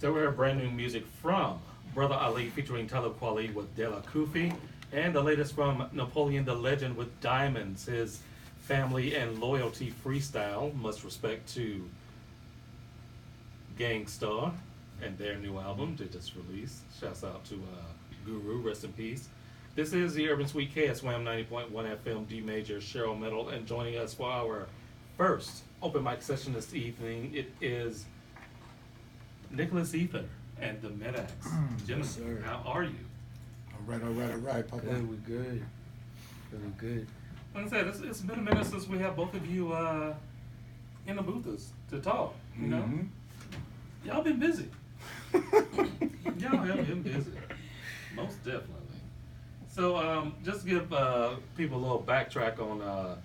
So we have brand new music from Brother Ali featuring Talib Kweli with De La Kufi, and the latest from Napoleon the Legend with Diamonds, his family and loyalty freestyle. Much respect to Gangstar and their new album they just released. Shouts out to Guru, rest in peace. This is the Urban Suite KSWAM 90.1 FM D Major, Cheryl Metal, and joining us for our first open mic session this evening, it is Nicholas Ether and The Midax. Gentlemen, Yes, how are you? All right, Papa. Good, we good. Really good. Like I said, it's been a minute since we have both of you in the booths to talk, you know? Y'all been busy. Y'all have been busy. Most definitely. So just to give people a little backtrack on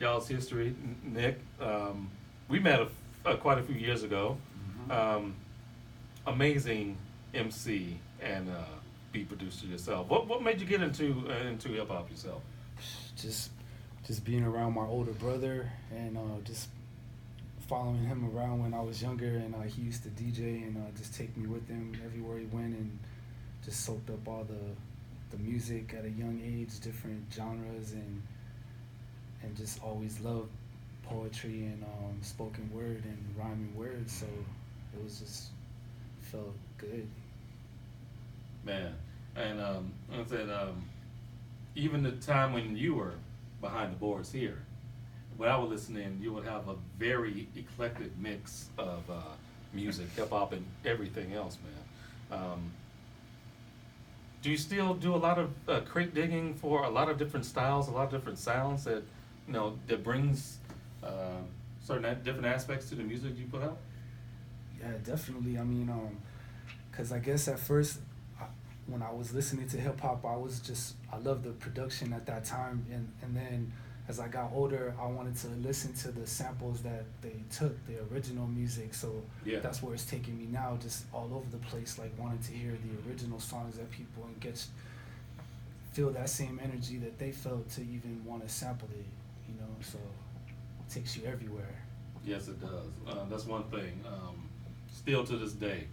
y'all's history, Nick, we met quite a few years ago. Amazing MC and beat producer yourself. What made you get into hip hop yourself? Just being around my older brother and just following him around when I was younger, and he used to DJ and just take me with him everywhere he went, and just soaked up all the music at a young age, different genres, and just always loved poetry and spoken word and rhyming words, so it was just felt good. Man, and like I said, even the time when you were behind the boards here, when I was listening, you would have a very eclectic mix of music, hip hop, and everything else, man. Do you still do a lot of crate digging for a lot of different styles, a lot of different sounds that that brings certain different aspects to the music you put out? Yeah, definitely. I mean, cause I guess at first, when I was listening to hip hop, I loved the production at that time, and then as I got older, I wanted to listen to the samples that they took, the original music. So Yeah. that's where it's taking me now, just all over the place, like wanting to hear the original songs that people and feel that same energy that they felt to even want to sample it, so it takes you everywhere. Yes, it does. That's one thing. Still to this day,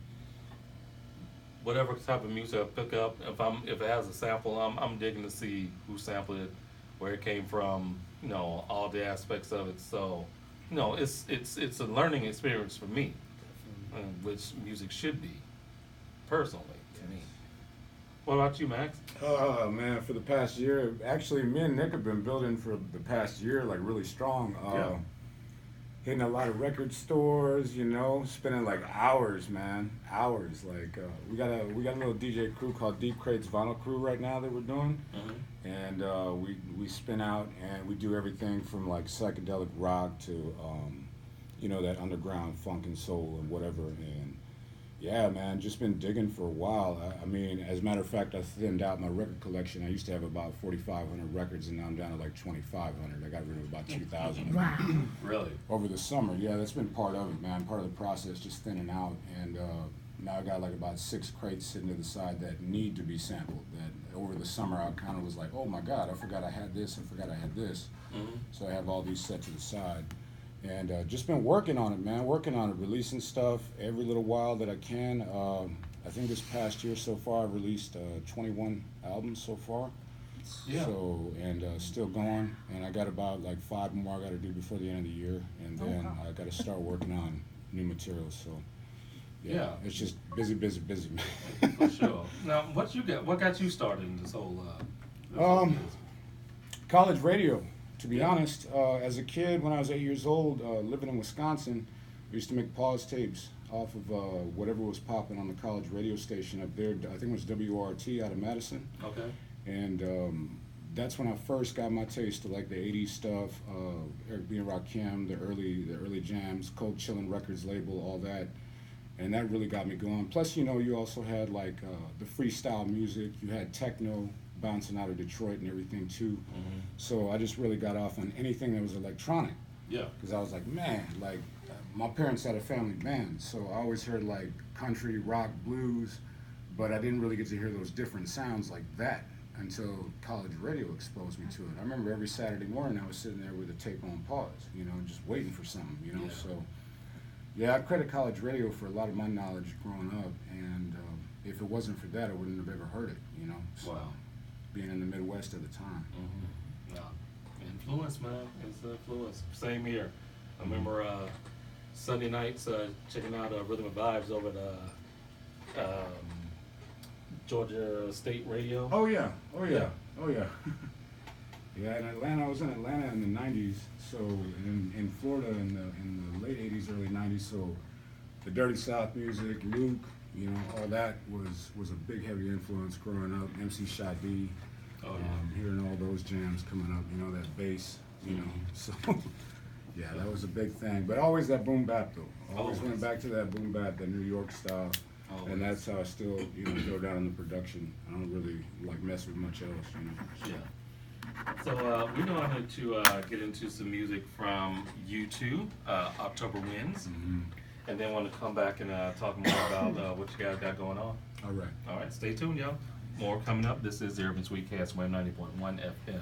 whatever type of music I pick up, if it has a sample, I'm digging to see who sampled it, where it came from, all the aspects of it. So, it's a learning experience for me, which music should be, personally, to me. What about you, Max? Oh man, for the past year, actually, me and Nick have been building for the past year, like really strong. Yeah. Hitting a lot of record stores, spending like hours, man, hours. Like we got a little DJ crew called Deep Crate's Vinyl Crew right now that we're doing, and we spin out and we do everything from like psychedelic rock to that underground funk and soul and whatever. And yeah, man, just been digging for a while. I mean, as a matter of fact, I thinned out my record collection. I used to have about 4,500 records, and now I'm down to like 2,500. I got rid of about 2,000. Wow. Really? Over the summer. Yeah, that's been part of it, man. Part of the process, just thinning out. And now I got like about 6 crates sitting to the side that need to be sampled. That over the summer I kind of was like, oh my God, I forgot I had this. I forgot I had this. So I have all these set to the side. And just been working on it, man. Working on it, releasing stuff every little while that I can. I think this past year so far I've released 21 albums so far. Yeah. So, and still going. And I got about like 5 more I got to do before the end of the year. And then I got to start working on new materials. So, yeah. It's just busy, man. For sure. Now, what got you started in this whole business? College radio. To be honest, as a kid, when I was 8 years old, living in Wisconsin, I used to make pause tapes off of whatever was popping on the college radio station up there. I think it was WRT out of Madison. Okay. And that's when I first got my taste of like the 80s stuff, Eric B. and Rakim, the early jams, Cold Chillin' Records label, all that. And that really got me going. Plus, you also had like the freestyle music. You had techno bouncing out of Detroit and everything too. So I just really got off on anything that was electronic. Yeah. Because I was like, man, like my parents had a family band, so I always heard like country, rock, blues, but I didn't really get to hear those different sounds like that until college radio exposed me to it. I remember every Saturday morning I was sitting there with a tape on pause, just waiting for something, Yeah. So Yeah, I credit college radio for a lot of my knowledge growing up, and if it wasn't for that, I wouldn't have ever heard it, you know. So, Wow. being in the Midwest at the time. Mm-hmm. No. Influence, man. It's influence. Same here. I remember Sunday nights checking out Rhythm and Vibes over at Georgia State Radio. Oh yeah, oh yeah, Yeah. oh yeah. Yeah, in Atlanta, I was in Atlanta in the '90s. So in Florida in the late '80s, early '90s. So the Dirty South music, Luke, you know, all that was a big heavy influence growing up. MC Shy D, Oh, yeah. hearing all those jams coming up, you know, that bass, you know. So yeah, that was a big thing. But always that boom bap though. Always went back to that boom bap, the New York style. Always. And that's how I still, you know, go down in the production. I don't really like mess with much else, you know. Yeah. So we wanted to get into some music from you two, October Winds, and then want to come back and talk more about what you guys got going on. All right. All right, stay tuned, y'all. More coming up. This is the Urban Sweetcast, Web 90.1 FM.